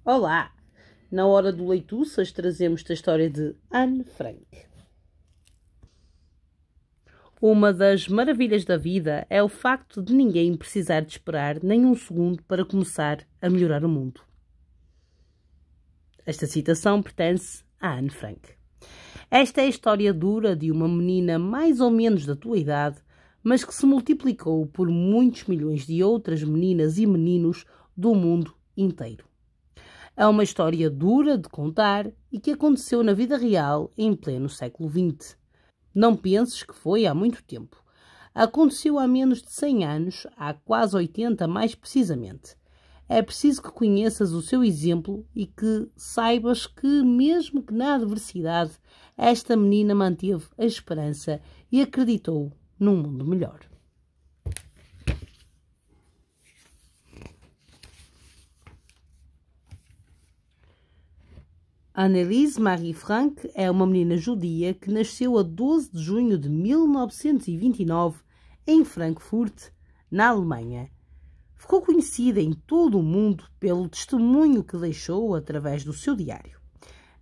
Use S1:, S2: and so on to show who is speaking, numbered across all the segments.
S1: Olá! Na hora do Leituças trazemos-te a história de Anne Frank. Uma das maravilhas da vida é o facto de ninguém precisar de esperar nem um segundo para começar a melhorar o mundo. Esta citação pertence a Anne Frank. Esta é a história dura de uma menina mais ou menos da tua idade, mas que se multiplicou por muitos milhões de outras meninas e meninos do mundo inteiro. É uma história dura de contar e que aconteceu na vida real em pleno século XX. Não penses que foi há muito tempo. Aconteceu há menos de 100 anos, há quase 80 mais precisamente. É preciso que conheças o seu exemplo e que saibas que, mesmo que na adversidade, esta menina manteve a esperança e acreditou num mundo melhor. Anneliese Marie Frank é uma menina judia que nasceu a 12 de junho de 1929 em Frankfurt, na Alemanha. Ficou conhecida em todo o mundo pelo testemunho que deixou através do seu diário.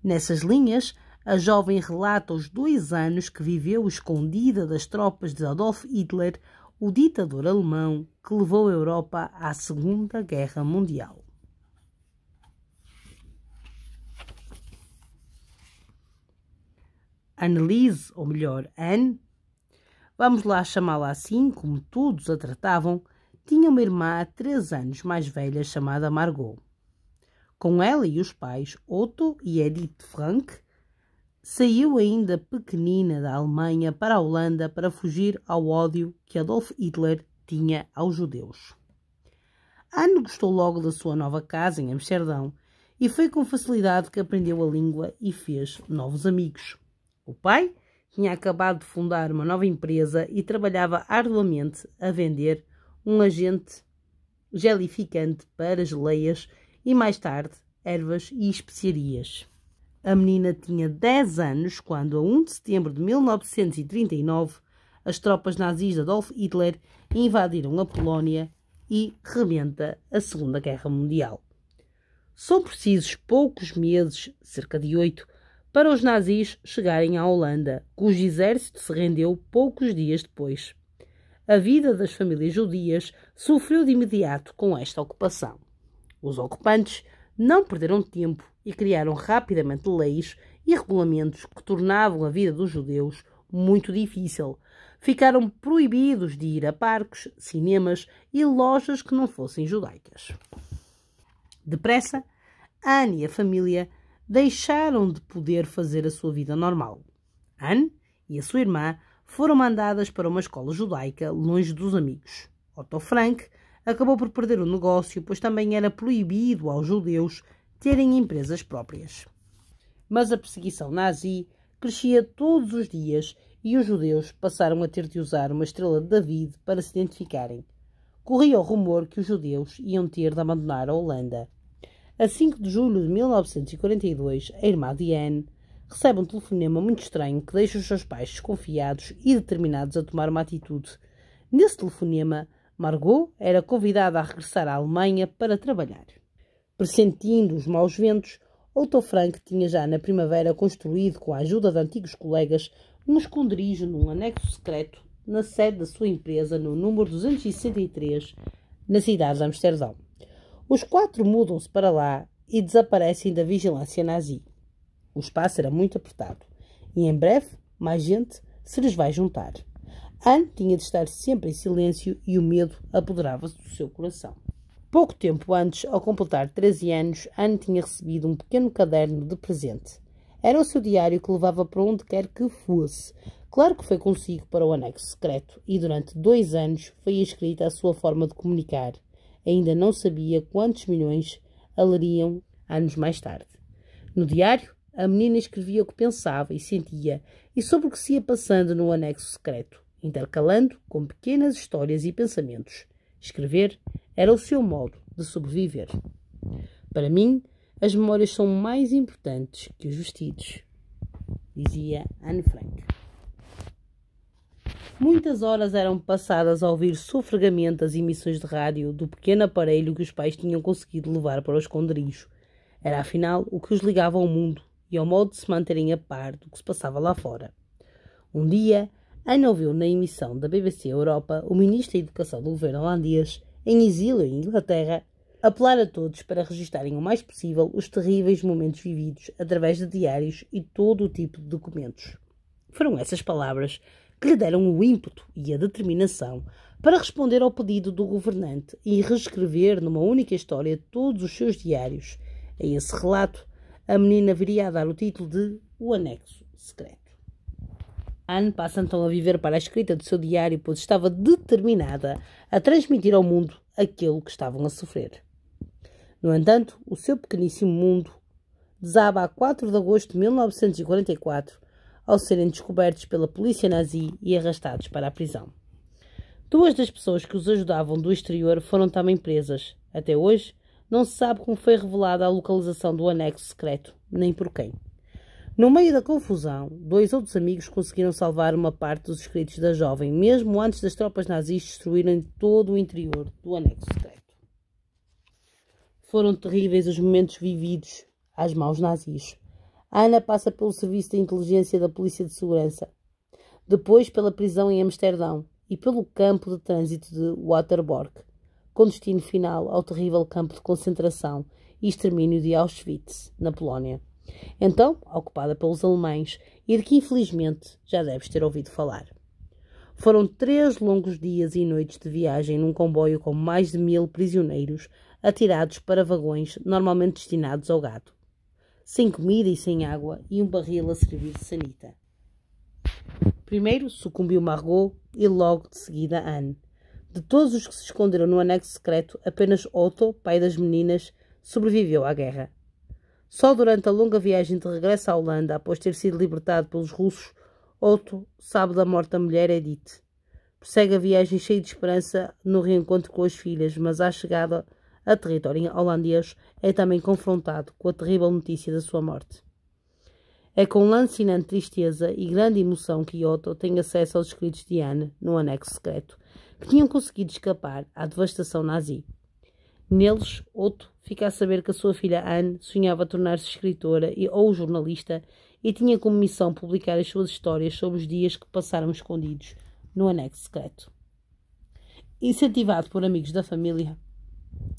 S1: Nessas linhas, a jovem relata os 2 anos que viveu escondida das tropas de Adolf Hitler, o ditador alemão que levou a Europa à Segunda Guerra Mundial. Anneliese, ou melhor, Anne, vamos lá chamá-la assim, como todos a tratavam, tinha uma irmã 3 anos mais velha chamada Margot. Com ela e os pais, Otto e Edith Frank, saiu ainda pequenina da Alemanha para a Holanda para fugir ao ódio que Adolf Hitler tinha aos judeus. Anne gostou logo da sua nova casa em Amsterdão e foi com facilidade que aprendeu a língua e fez novos amigos. O pai tinha acabado de fundar uma nova empresa e trabalhava arduamente a vender um agente gelificante para geleias e, mais tarde, ervas e especiarias. A menina tinha 10 anos quando, a 1 de setembro de 1939, as tropas nazis de Adolf Hitler invadiram a Polónia e rebenta a Segunda Guerra Mundial. São precisos poucos meses, cerca de 8, para os nazis chegarem à Holanda, cujo exército se rendeu poucos dias depois. A vida das famílias judias sofreu de imediato com esta ocupação. Os ocupantes não perderam tempo e criaram rapidamente leis e regulamentos que tornavam a vida dos judeus muito difícil. Ficaram proibidos de ir a parques, cinemas e lojas que não fossem judaicas. Depressa, Anne e a família deixaram de poder fazer a sua vida normal. Anne e a sua irmã foram mandadas para uma escola judaica longe dos amigos. Otto Frank acabou por perder o negócio, pois também era proibido aos judeus terem empresas próprias. Mas a perseguição nazi crescia todos os dias e os judeus passaram a ter de usar uma estrela de David para se identificarem. Corria o rumor que os judeus iam ter de abandonar a Holanda. A 5 de julho de 1942, a irmã de Anne recebe um telefonema muito estranho que deixa os seus pais desconfiados e determinados a tomar uma atitude. Nesse telefonema, Margot era convidada a regressar à Alemanha para trabalhar. Pressentindo os maus ventos, Otto Frank tinha já na primavera construído, com a ajuda de antigos colegas, um esconderijo num anexo secreto na sede da sua empresa no número 263, na cidade de Amsterdão. Os 4 mudam-se para lá e desaparecem da vigilância nazi. O espaço era muito apertado e em breve mais gente se lhes vai juntar. Anne tinha de estar sempre em silêncio e o medo apoderava-se do seu coração. Pouco tempo antes, ao completar 13 anos, Anne tinha recebido um pequeno caderno de presente. Era o seu diário que levava para onde quer que fosse. Claro que foi consigo para o anexo secreto e durante 2 anos foi escrita a sua forma de comunicar. Ainda não sabia quantos milhões a leriam anos mais tarde. No diário, a menina escrevia o que pensava e sentia e sobre o que se ia passando no anexo secreto, intercalando com pequenas histórias e pensamentos. Escrever era o seu modo de sobreviver. Para mim, as memórias são mais importantes que os vestidos, dizia Anne Frank. Muitas horas eram passadas a ouvir sofregamente as emissões de rádio do pequeno aparelho que os pais tinham conseguido levar para o esconderijo. Era afinal o que os ligava ao mundo e ao modo de se manterem a par do que se passava lá fora. Um dia, Anne ouviu na emissão da BBC Europa o ministro da Educação do governo holandês, em exílio em Inglaterra, apelar a todos para registarem o mais possível os terríveis momentos vividos através de diários e todo o tipo de documentos. Foram essas palavras que lhe deram o ímpeto e a determinação para responder ao pedido do governante e reescrever numa única história todos os seus diários. A esse relato, a menina viria a dar o título de O Anexo Secreto. Anne passa então a viver para a escrita do seu diário, pois estava determinada a transmitir ao mundo aquilo que estavam a sofrer. No entanto, o seu pequeníssimo mundo desaba a 4 de agosto de 1944, ao serem descobertos pela polícia nazi e arrastados para a prisão. 2 das pessoas que os ajudavam do exterior foram também presas. Até hoje, não se sabe como foi revelada a localização do anexo secreto, nem por quem. No meio da confusão, 2 outros amigos conseguiram salvar uma parte dos escritos da jovem, mesmo antes das tropas nazis destruírem todo o interior do anexo secreto. Foram terríveis os momentos vividos às mãos nazis. Anna passa pelo serviço de inteligência da Polícia de Segurança, depois pela prisão em Amsterdão e pelo campo de trânsito de Waterbork, com destino final ao terrível campo de concentração e extermínio de Auschwitz, na Polónia. Então, ocupada pelos alemães, e de que infelizmente já deves ter ouvido falar. Foram 3 longos dias e noites de viagem num comboio com mais de 1000 prisioneiros atirados para vagões normalmente destinados ao gado, sem comida e sem água e um barril a servir de sanita. Primeiro sucumbiu Margot e logo de seguida Anne. De todos os que se esconderam no anexo secreto, apenas Otto, pai das meninas, sobreviveu à guerra. Só durante a longa viagem de regresso à Holanda, após ter sido libertado pelos russos, Otto sabe da morte da mulher Edith. Prossegue a viagem cheio de esperança no reencontro com as filhas, mas à chegada a território holandês é também confrontado com a terrível notícia da sua morte. É com lancinante tristeza e grande emoção que Otto tem acesso aos escritos de Anne no anexo secreto, que tinham conseguido escapar à devastação nazi. Neles, Otto fica a saber que a sua filha Anne sonhava tornar-se escritora ou jornalista e tinha como missão publicar as suas histórias sobre os dias que passaram escondidos no anexo secreto. Incentivado por amigos da família,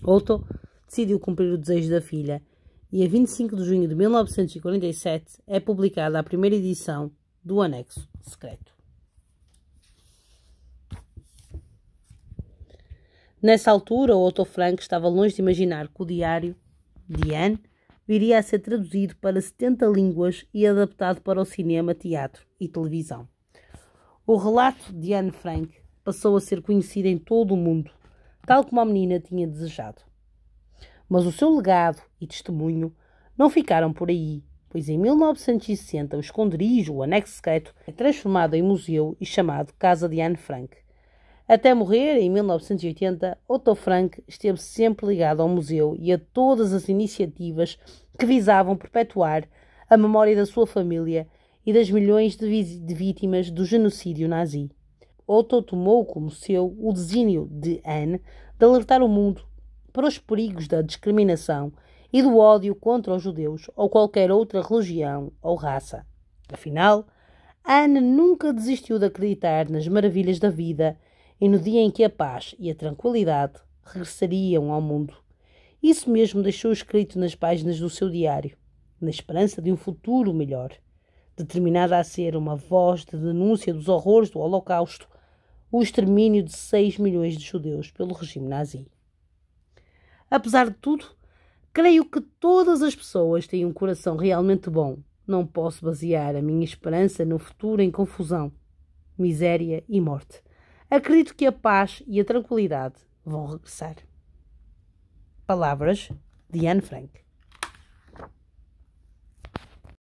S1: Otto decidiu cumprir o desejo da filha e a 25 de junho de 1947 é publicada a primeira edição do Anexo Secreto. Nessa altura, Otto Frank estava longe de imaginar que o diário de Anne viria a ser traduzido para 70 línguas e adaptado para o cinema, teatro e televisão. O relato de Anne Frank passou a ser conhecido em todo o mundo, tal como a menina tinha desejado. Mas o seu legado e testemunho não ficaram por aí, pois em 1960 o esconderijo, o anexo secreto, é transformado em museu e chamado Casa de Anne Frank. Até morrer, em 1980, Otto Frank esteve sempre ligado ao museu e a todas as iniciativas que visavam perpetuar a memória da sua família e das milhões de vítimas do genocídio nazi. Otto tomou como seu o desígnio de Anne de alertar o mundo para os perigos da discriminação e do ódio contra os judeus ou qualquer outra religião ou raça. Afinal, Anne nunca desistiu de acreditar nas maravilhas da vida e no dia em que a paz e a tranquilidade regressariam ao mundo. Isso mesmo deixou escrito nas páginas do seu diário, na esperança de um futuro melhor, determinada a ser uma voz de denúncia dos horrores do Holocausto, o extermínio de 6 milhões de judeus pelo regime nazi. Apesar de tudo, creio que todas as pessoas têm um coração realmente bom. Não posso basear a minha esperança no futuro em confusão, miséria e morte. Acredito que a paz e a tranquilidade vão regressar. Palavras de Anne Frank.